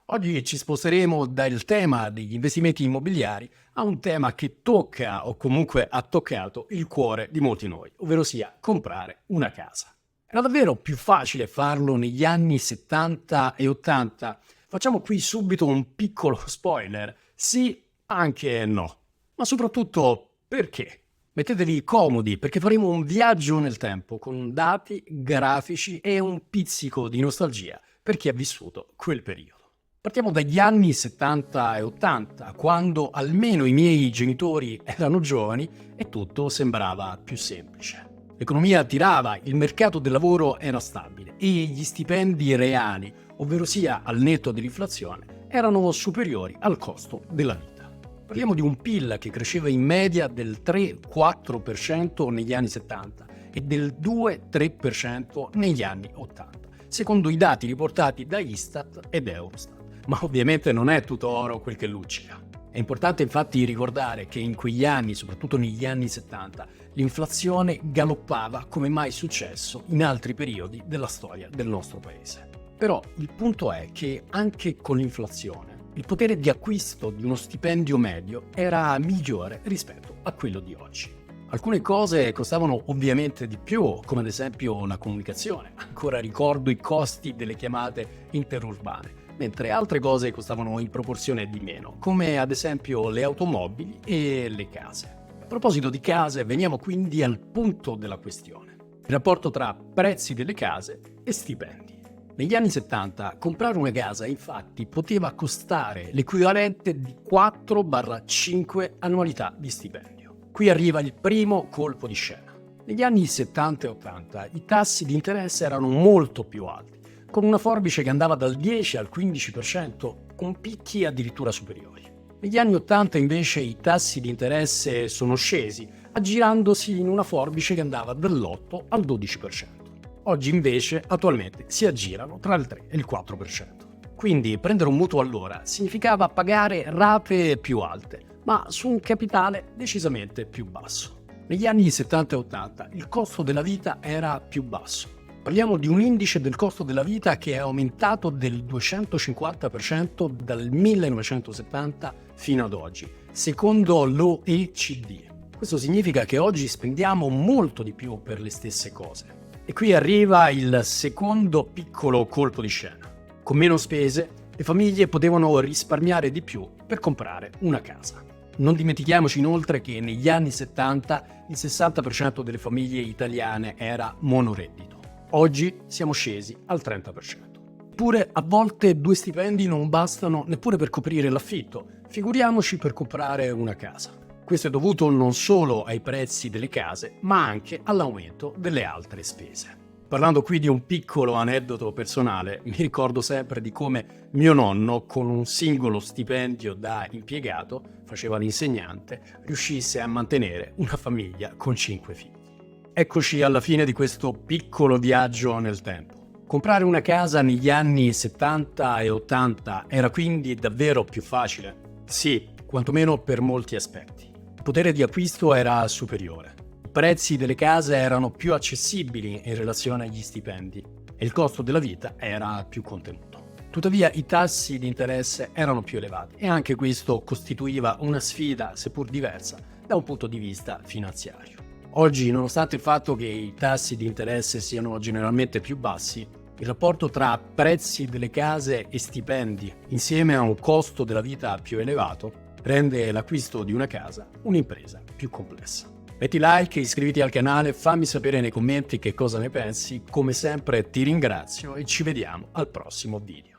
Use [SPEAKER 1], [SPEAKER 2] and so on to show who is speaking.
[SPEAKER 1] Oggi ci sposteremo dal tema degli investimenti immobiliari a un tema che tocca o comunque ha toccato il cuore di molti noi, ovvero sia comprare una casa. Era davvero più facile farlo negli anni 70 e 80? Facciamo qui subito un piccolo spoiler. Sì, anche no. Ma soprattutto perché? Mettetevi comodi perché faremo un viaggio nel tempo con dati, grafici e un pizzico di nostalgia per chi ha vissuto quel periodo. Partiamo dagli anni 70 e 80, quando almeno i miei genitori erano giovani e tutto sembrava più semplice. L'economia tirava, il mercato del lavoro era stabile e gli stipendi reali, ovvero sia al netto dell'inflazione, erano superiori al costo della vita. Parliamo di un PIL che cresceva in media del 3-4% negli anni 70 e del 2-3% negli anni 80, secondo i dati riportati da Istat ed Eurostat. Ma ovviamente non è tutto oro quel che luccica. È importante infatti ricordare che in quegli anni, soprattutto negli anni 70, l'inflazione galoppava come mai successo in altri periodi della storia del nostro paese. Però il punto è che anche con l'inflazione il potere di acquisto di uno stipendio medio era migliore rispetto a quello di oggi. Alcune cose costavano ovviamente di più, come ad esempio la comunicazione. Ancora ricordo i costi delle chiamate interurbane, mentre altre cose costavano in proporzione di meno, come ad esempio le automobili e le case. A proposito di case, veniamo quindi al punto della questione: il rapporto tra prezzi delle case e stipendi. Negli anni 70 comprare una casa infatti poteva costare l'equivalente di 4-5 annualità di stipendio. Qui arriva il primo colpo di scena. Negli anni 70 e 80 i tassi di interesse erano molto più alti, con una forbice che andava dal 10 al 15%, con picchi addirittura superiori. Negli anni 80 invece i tassi di interesse sono scesi, aggirandosi in una forbice che andava dall'8 al 12%. Oggi invece, attualmente, si aggirano tra il 3 e il 4%. Quindi prendere un mutuo allora significava pagare rate più alte, ma su un capitale decisamente più basso. Negli anni 70 e 80 il costo della vita era più basso. Parliamo di un indice del costo della vita che è aumentato del 250% dal 1970 fino ad oggi, secondo l'OECD. Questo significa che oggi spendiamo molto di più per le stesse cose. E qui arriva il secondo piccolo colpo di scena. Con meno spese, le famiglie potevano risparmiare di più per comprare una casa. Non dimentichiamoci inoltre che negli anni 70 il 60% delle famiglie italiane era monoreddito. Oggi siamo scesi al 30%. Eppure a volte 2 stipendi non bastano neppure per coprire l'affitto, figuriamoci per comprare una casa. Questo è dovuto non solo ai prezzi delle case, ma anche all'aumento delle altre spese. Parlando qui di un piccolo aneddoto personale, mi ricordo sempre di come mio nonno, con un singolo stipendio da impiegato, faceva l'insegnante, riuscisse a mantenere una famiglia con 5 figli. Eccoci alla fine di questo piccolo viaggio nel tempo. Comprare una casa negli anni 70 e 80 era quindi davvero più facile? Sì, quantomeno per molti aspetti. Il potere di acquisto era superiore. I prezzi delle case erano più accessibili in relazione agli stipendi e il costo della vita era più contenuto. Tuttavia i tassi di interesse erano più elevati e anche questo costituiva una sfida, seppur diversa, da un punto di vista finanziario. Oggi, nonostante il fatto che i tassi di interesse siano generalmente più bassi, il rapporto tra prezzi delle case e stipendi, insieme a un costo della vita più elevato, rende l'acquisto di una casa un'impresa più complessa. Metti like, iscriviti al canale, fammi sapere nei commenti che cosa ne pensi. Come sempre ti ringrazio e ci vediamo al prossimo video.